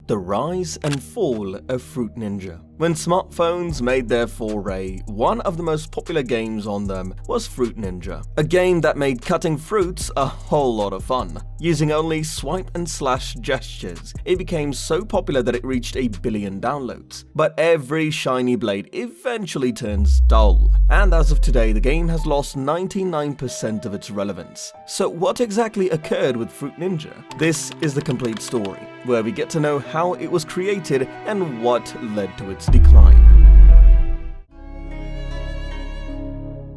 The rise and fall of Fruit Ninja. When smartphones made their foray, one of the most popular games on them was Fruit Ninja, a game that made cutting fruits a whole lot of fun. Using only swipe and slash gestures, it became so popular that it reached 1 billion downloads. But every shiny blade eventually turns dull, and as of today the game has lost 99% of its relevance. So what exactly occurred with Fruit Ninja? This is the complete story, where we get to know how it was created and what led to its decline.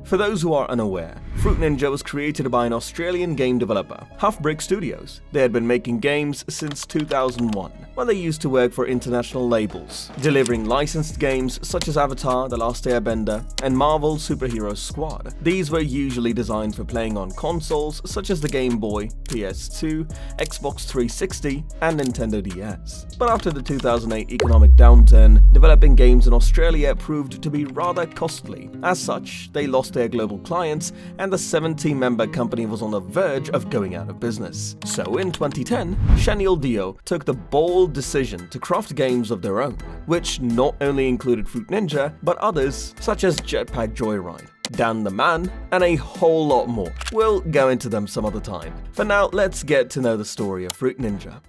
For those who are unaware, Fruit Ninja was created by an Australian game developer, Halfbrick Studios. They had been making games since 2001, when they used to work for international labels, delivering licensed games such as Avatar: The Last Airbender and Marvel Superhero Squad. These were usually designed for playing on consoles such as the Game Boy, PS2, Xbox 360 and Nintendo DS. But after the 2008 economic downturn, developing games in Australia proved to be rather costly. As such, they lost their global clients, and the 70-member company was on the verge of going out of business. So in 2010, Shaniel Dio took the bold decision to craft games of their own, which not only included Fruit Ninja, but others such as Jetpack Joyride, Dan the Man, and a whole lot more. We'll go into them some other time. For now, let's get to know the story of Fruit Ninja.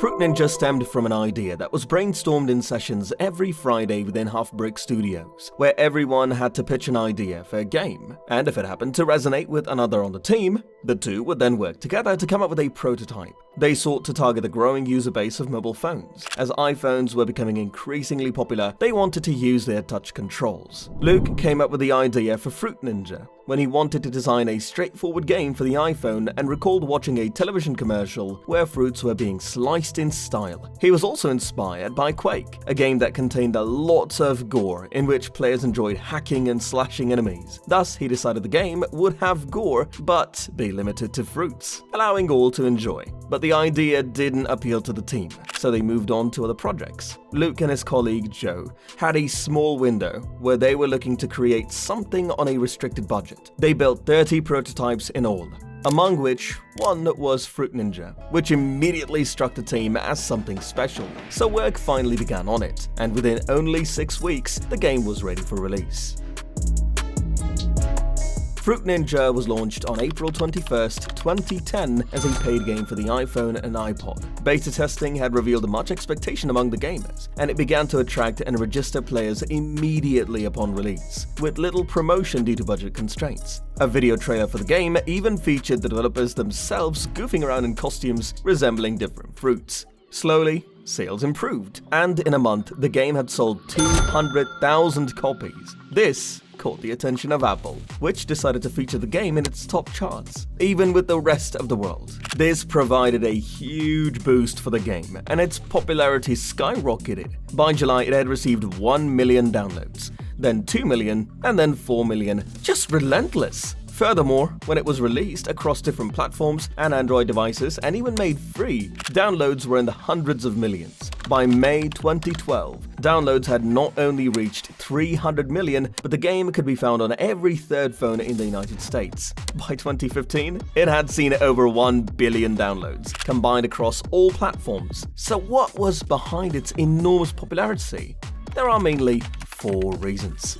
Fruit Ninja stemmed from an idea that was brainstormed in sessions every Friday within Halfbrick Studios, where everyone had to pitch an idea for a game, and if it happened to resonate with another on the team, the two would then work together to come up with a prototype. They sought to target the growing user base of mobile phones. As iPhones were becoming increasingly popular, they wanted to use their touch controls. Luke came up with the idea for Fruit Ninja when he wanted to design a straightforward game for the iPhone and recalled watching a television commercial where fruits were being sliced in style. He was also inspired by Quake, a game that contained a lot of gore in which players enjoyed hacking and slashing enemies. Thus, he decided the game would have gore but be limited to fruits, allowing all to enjoy. But the idea didn't appeal to the team, so they moved on to other projects. Luke and his colleague Joe had a small window where they were looking to create something on a restricted budget. They built 30 prototypes in all, among which one was Fruit Ninja, which immediately struck the team as something special. So work finally began on it, and within only 6 weeks, the game was ready for release. Fruit Ninja was launched on April 21st, 2010 as a paid game for the iPhone and iPod. Beta testing had revealed much expectation among the gamers, and it began to attract and register players immediately upon release, with little promotion due to budget constraints. A video trailer for the game even featured the developers themselves goofing around in costumes resembling different fruits. Slowly, sales improved, and in a month, the game had sold 200,000 copies. This caught the attention of Apple, which decided to feature the game in its top charts, even with the rest of the world. This provided a huge boost for the game, and its popularity skyrocketed. By July, it had received 1 million downloads, then 2 million, and then 4 million. Just relentless! Furthermore, when it was released across different platforms and Android devices and even made free, downloads were in the hundreds of millions. By May 2012, downloads had not only reached 300 million, but the game could be found on every third phone in the United States. By 2015, it had seen over 1 billion downloads, combined across all platforms. So what was behind its enormous popularity? There are mainly 4 reasons.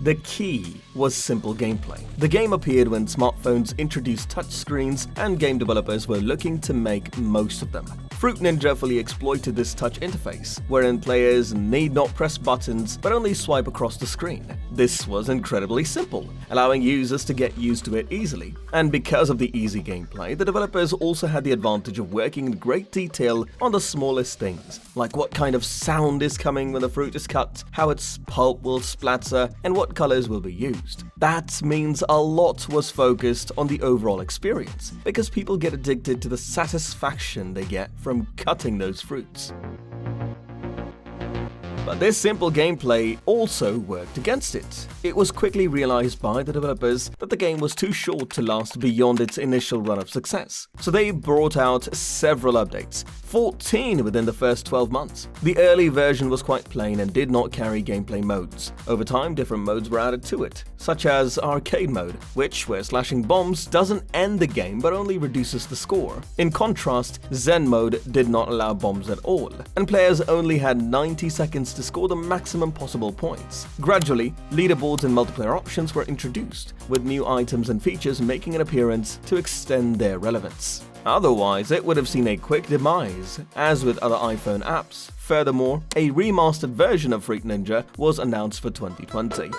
The key was simple gameplay. The game appeared when smartphones introduced touchscreens and game developers were looking to make most of them. Fruit Ninja fully exploited this touch interface, wherein players need not press buttons but only swipe across the screen. This was incredibly simple, allowing users to get used to it easily. And because of the easy gameplay, the developers also had the advantage of working in great detail on the smallest things, like what kind of sound is coming when the fruit is cut, how its pulp will splatter, and what colors will be used. That means a lot was focused on the overall experience, because people get addicted to the satisfaction they get from cutting those fruits. But this simple gameplay also worked against it. It was quickly realized by the developers that the game was too short to last beyond its initial run of success. So they brought out several updates, 14 within the first 12 months. The early version was quite plain and did not carry gameplay modes. Over time, different modes were added to it, such as arcade mode, which, where slashing bombs doesn't end the game but only reduces the score. In contrast, Zen mode did not allow bombs at all, and players only had 90 seconds to score the maximum possible points. Gradually, leaderboards and multiplayer options were introduced, with new items and features making an appearance to extend their relevance. Otherwise, it would have seen a quick demise, as with other iPhone apps. Furthermore, a remastered version of Fruit Ninja was announced for 2020.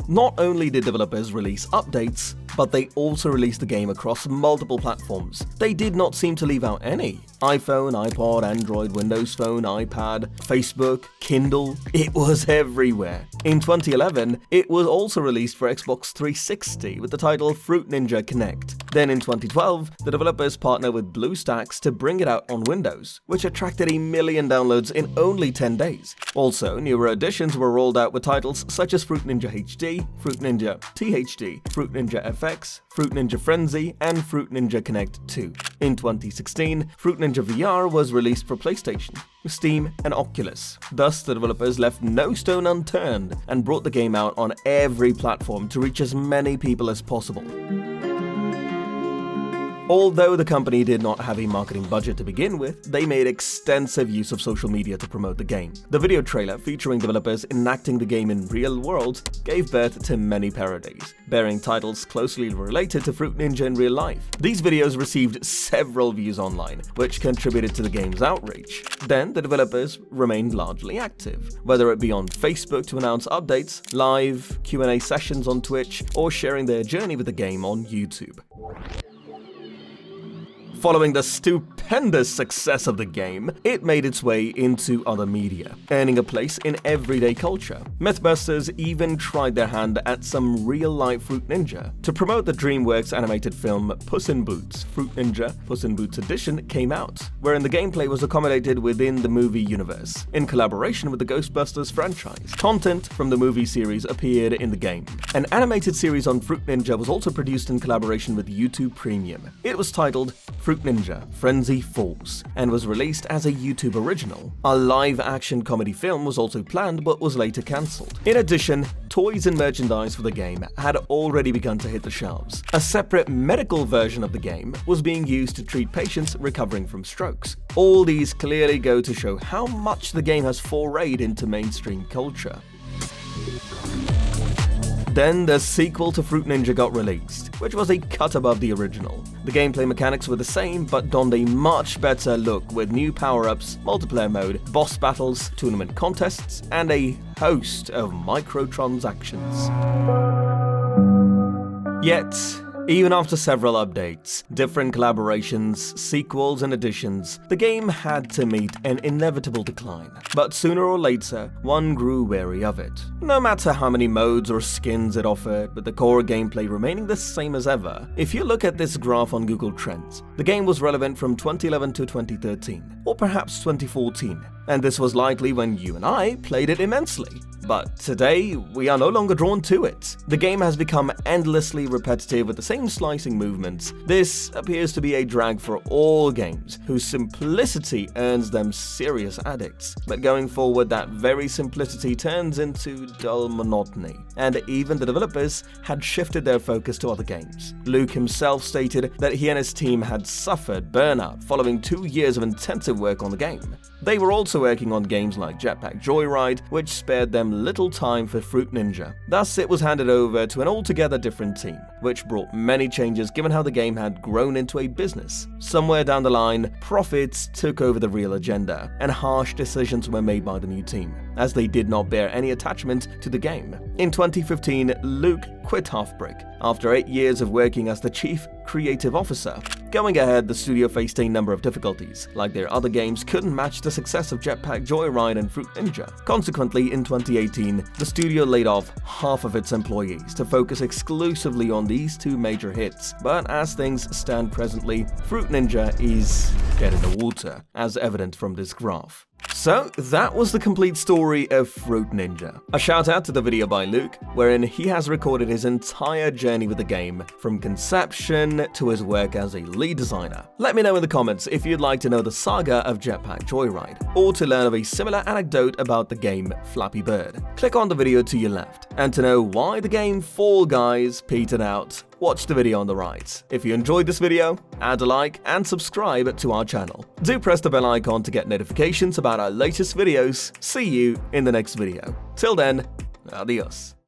Not only did developers release updates, but they also released the game across multiple platforms. They did not seem to leave out any. iPhone, iPod, Android, Windows Phone, iPad, Facebook, Kindle, it was everywhere. In 2011, it was also released for Xbox 360 with the title Fruit Ninja Connect. Then in 2012, the developers partnered with BlueStacks to bring it out on Windows, which attracted 1 million downloads in only 10 days. Also, newer editions were rolled out with titles such as Fruit Ninja HD, Fruit Ninja THD, Fruit Ninja FX, Fruit Ninja Frenzy, and Fruit Ninja Connect 2. In 2016, Fruit Ninja VR was released for PlayStation, Steam, and Oculus. Thus, the developers left no stone unturned and brought the game out on every platform to reach as many people as possible. Although the company did not have a marketing budget to begin with, they made extensive use of social media to promote the game. The video trailer featuring developers enacting the game in real world gave birth to many parodies, bearing titles closely related to Fruit Ninja in real life. These videos received several views online, which contributed to the game's outreach. Then, the developers remained largely active, whether it be on Facebook to announce updates, live Q&A sessions on Twitch, or sharing their journey with the game on YouTube. Following the stupendous success of the game, it made its way into other media, earning a place in everyday culture. Mythbusters even tried their hand at some real-life Fruit Ninja. To promote the DreamWorks animated film Puss in Boots, Fruit Ninja Puss in Boots Edition came out, wherein the gameplay was accommodated within the movie universe, in collaboration with the Ghostbusters franchise. Content from the movie series appeared in the game. An animated series on Fruit Ninja was also produced in collaboration with YouTube Premium. It was titled Fruit Ninja Frenzy Force and was released as a YouTube original. A live-action comedy film was also planned but was later cancelled. In addition, toys and merchandise for the game had already begun to hit the shelves. A separate medical version of the game was being used to treat patients recovering from strokes. All these clearly go to show how much the game has forayed into mainstream culture. Then the sequel to Fruit Ninja got released, which was a cut above the original. The gameplay mechanics were the same, but donned a much better look with new power-ups, multiplayer mode, boss battles, tournament contests, and a host of microtransactions. Yet, even after several updates, different collaborations, sequels, and additions, the game had to meet an inevitable decline. But sooner or later, one grew wary of it. No matter how many modes or skins it offered, with the core gameplay remaining the same as ever. If you look at this graph on Google Trends, the game was relevant from 2011 to 2013, or perhaps 2014, and this was likely when you and I played it immensely. But today, we are no longer drawn to it. The game has become endlessly repetitive with the same slicing movements. This appears to be a drag for all games, whose simplicity earns them serious addicts. But going forward, that very simplicity turns into dull monotony, and even the developers had shifted their focus to other games. Luke himself stated that he and his team had suffered burnout following 2 years of intensive work on the game. They were also working on games like Jetpack Joyride, which spared them little time for Fruit Ninja. Thus, it was handed over to an altogether different team, which brought many changes given how the game had grown into a business. Somewhere down the line, profits took over the real agenda, and harsh decisions were made by the new team, as they did not bear any attachment to the game. In 2015, Luke quit Halfbrick after 8 years of working as the chief creative officer. Going ahead, the studio faced a number of difficulties, like their other games couldn't match the success of Jetpack Joyride and Fruit Ninja. Consequently, in 2018, the studio laid off half of its employees to focus exclusively on these two major hits. But as things stand presently, Fruit Ninja is dead in the water, as evident from this graph. So that was the complete story of Fruit Ninja. A shout out to the video by Luke, wherein he has recorded his entire journey with the game, from conception to his work as a lead designer. Let me know in the comments if you'd like to know the saga of Jetpack Joyride, or to learn of a similar anecdote about the game Flappy Bird. Click on the video to your left, and to know why the game Fall Guys petered out, watch the video on the right. If you enjoyed this video, add a like and subscribe to our channel. Do press the bell icon to get notifications about our latest videos. See you in the next video. Till then, adios.